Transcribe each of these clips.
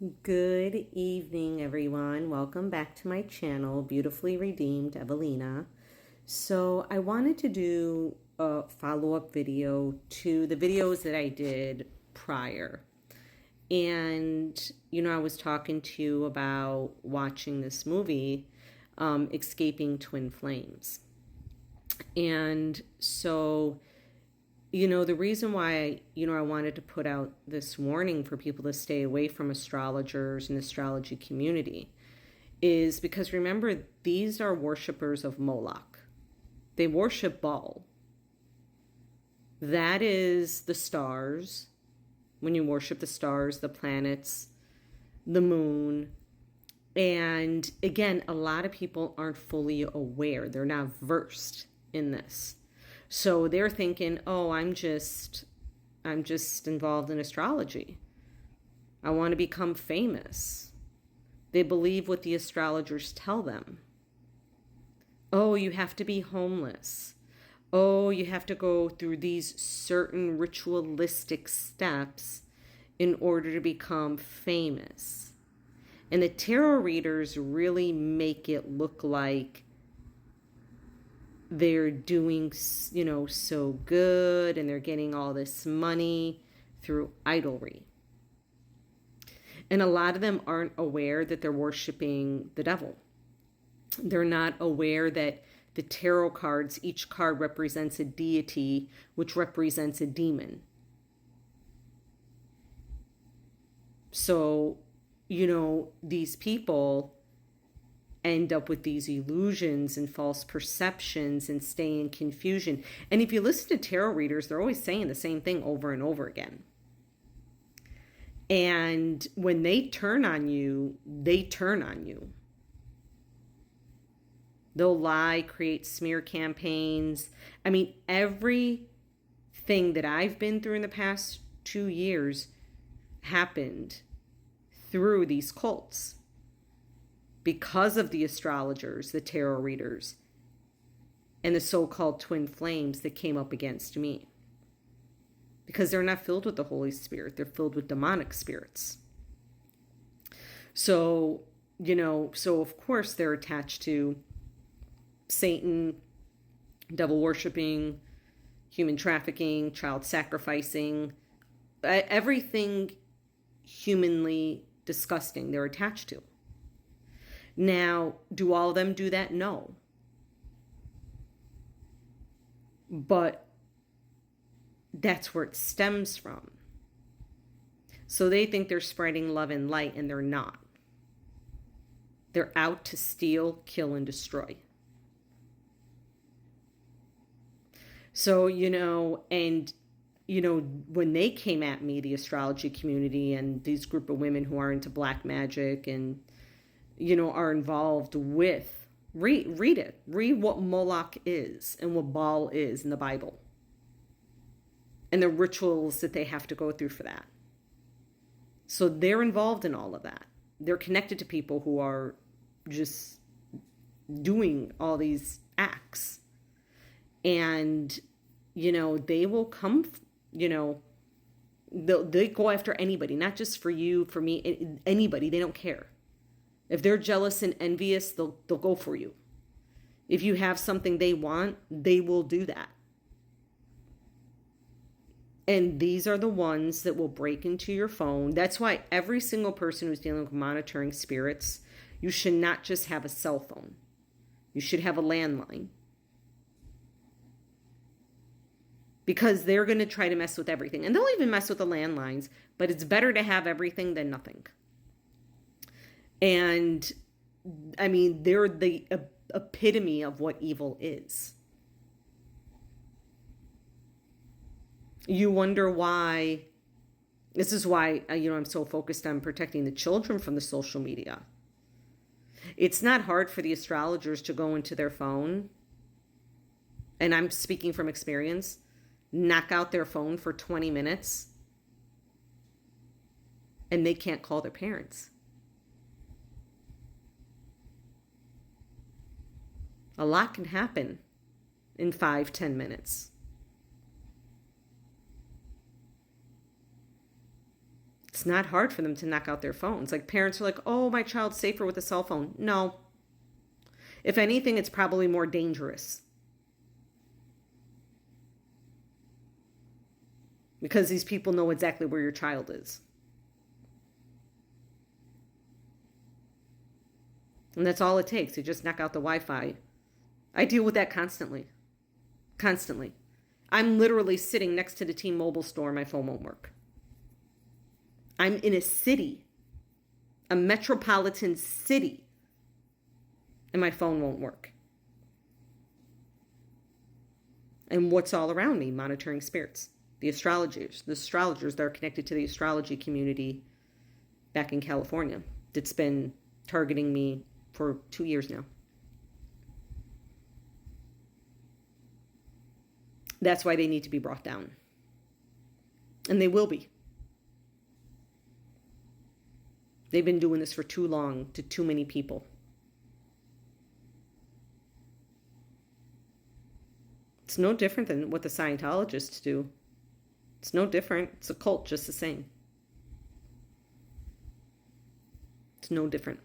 Good evening, everyone. Welcome back to my channel, Beautifully Redeemed Evelina. So I wanted to do a follow-up video to the videos that I did prior. And, I was talking to you about watching this movie, Escaping Twin Flames. And so the reason why, I wanted to put out this warning for people to stay away from astrologers and astrology community is because remember, these are worshipers of Moloch. They worship Baal. That is the stars. When you worship the stars, the planets, the moon. And again, a lot of people aren't fully aware. They're not versed in this. So they're thinking, oh, I'm just involved in astrology. I want to become famous. They believe what the astrologers tell them. Oh, you have to be homeless. Oh, you have to go through these certain ritualistic steps in order to become famous. And the tarot readers really make it look like they're doing, so good and they're getting all this money through idolatry. And a lot of them aren't aware that they're worshiping the devil. They're not aware that the tarot cards, each card represents a deity, which represents a demon. So, these people end up with these illusions and false perceptions and stay in confusion. And if you listen to tarot readers, they're always saying the same thing over and over again. And when they turn on you, they turn on you. They'll lie, create smear campaigns. I mean, everything that I've been through in the past 2 years happened through these cults. Because of the astrologers, the tarot readers, and the so-called twin flames that came up against me. Because they're not filled with the Holy Spirit. They're filled with demonic spirits. So, so of course they're attached to Satan, devil worshiping, human trafficking, child sacrificing, everything humanly disgusting they're attached to. Now, do all of them do that? No. But that's where it stems from. So they think they're spreading love and light, and they're not. They're out to steal, kill, and destroy. So, when they came at me, the astrology community and these group of women who are into black magic and are involved with, read it. Read what Moloch is and what Baal is in the Bible. And the rituals that they have to go through for that. So they're involved in all of that. They're connected to people who are just doing all these acts. And, they will come, they go after anybody, not just for you, for me, anybody. They don't care. If they're jealous and envious, they'll go for you. If you have something they want, they will do that. And these are the ones that will break into your phone. That's why every single person who's dealing with monitoring spirits, you should not just have a cell phone. You should have a landline. Because they're going to try to mess with everything. And they'll even mess with the landlines. But it's better to have everything than nothing. And, I mean, they're the epitome of what evil is. You wonder why. This is why, I'm so focused on protecting the children from the social media. It's not hard for the astrologers to go into their phone, and I'm speaking from experience, knock out their phone for 20 minutes, and they can't call their parents. A lot can happen in 5-10 minutes. It's not hard for them to knock out their phones. Like parents are like, oh, my child's safer with a cell phone. No. If anything, it's probably more dangerous. Because these people know exactly where your child is. And that's all it takes. You just knock out the Wi-Fi. I deal with that constantly. Constantly. I'm literally sitting next to the T-Mobile store and my phone won't work. I'm in a city, a metropolitan city, and my phone won't work. And what's all around me? Monitoring spirits. The astrologers that are connected to the astrology community back in California that's been targeting me for 2 years now. That's why they need to be brought down. And they will be. They've been doing this for too long to too many people. It's no different than what the Scientologists do. It's no different. It's a cult just the same. It's no different.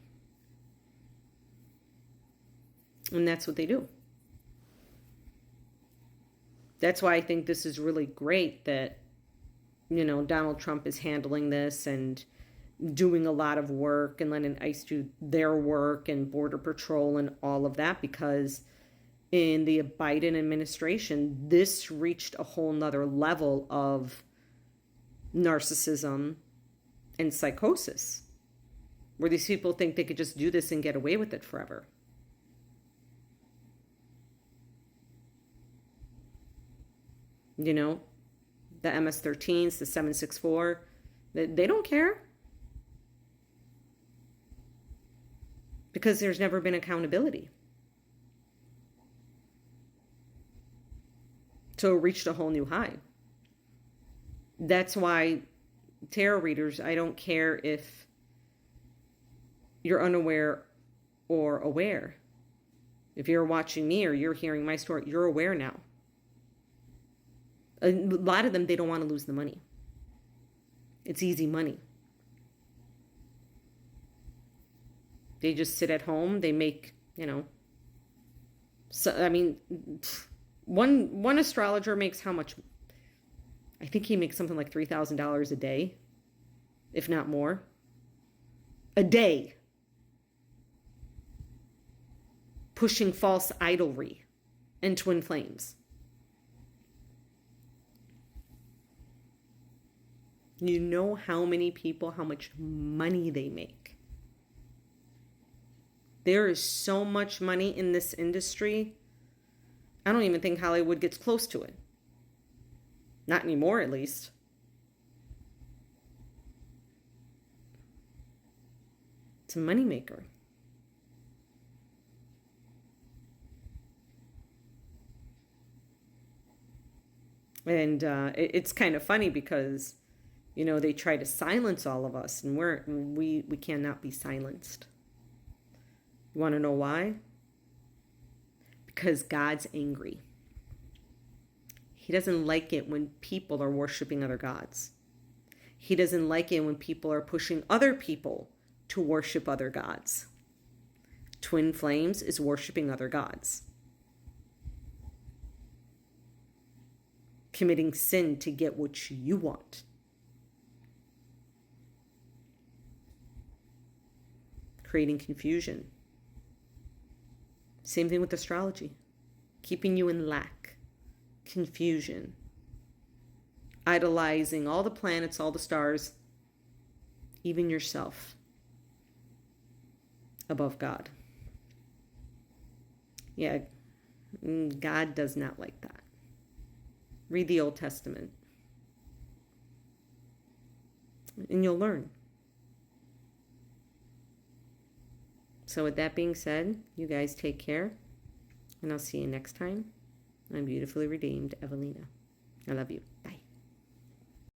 And that's what they do. That's why I think this is really great that, Donald Trump is handling this and doing a lot of work and letting ICE do their work and Border Patrol and all of that, because in the Biden administration, this reached a whole nother level of narcissism and psychosis, where these people think they could just do this and get away with it forever. The MS-13s, the 764, they don't care. Because there's never been accountability. So it reached a whole new high. That's why tarot readers, I don't care if you're unaware or aware. If you're watching me or you're hearing my story, you're aware now. A lot of them, they don't want to lose the money. It's easy money. They just sit at home. They make, one astrologer makes how much? I think he makes something like $3,000 a day, if not more. A day. Pushing false idolry and twin flames. You know how many people, how much money they make. There is so much money in this industry. I don't even think Hollywood gets close to it. Not anymore, at least. It's a moneymaker. And it's kind of funny because, they try to silence all of us, and we cannot be silenced. You want to know why? Because God's angry. He doesn't like it when people are worshiping other gods. He doesn't like it when people are pushing other people to worship other gods. Twin flames is worshiping other gods. Committing sin to get what you want. Creating confusion. Same thing with astrology. Keeping you in lack, confusion, idolizing all the planets, all the stars, even yourself, above God. Yeah, God does not like that. Read the Old Testament, and you'll learn. So with that being said, you guys take care, and I'll see you next time. I'm beautifully redeemed, Evelina. I love you.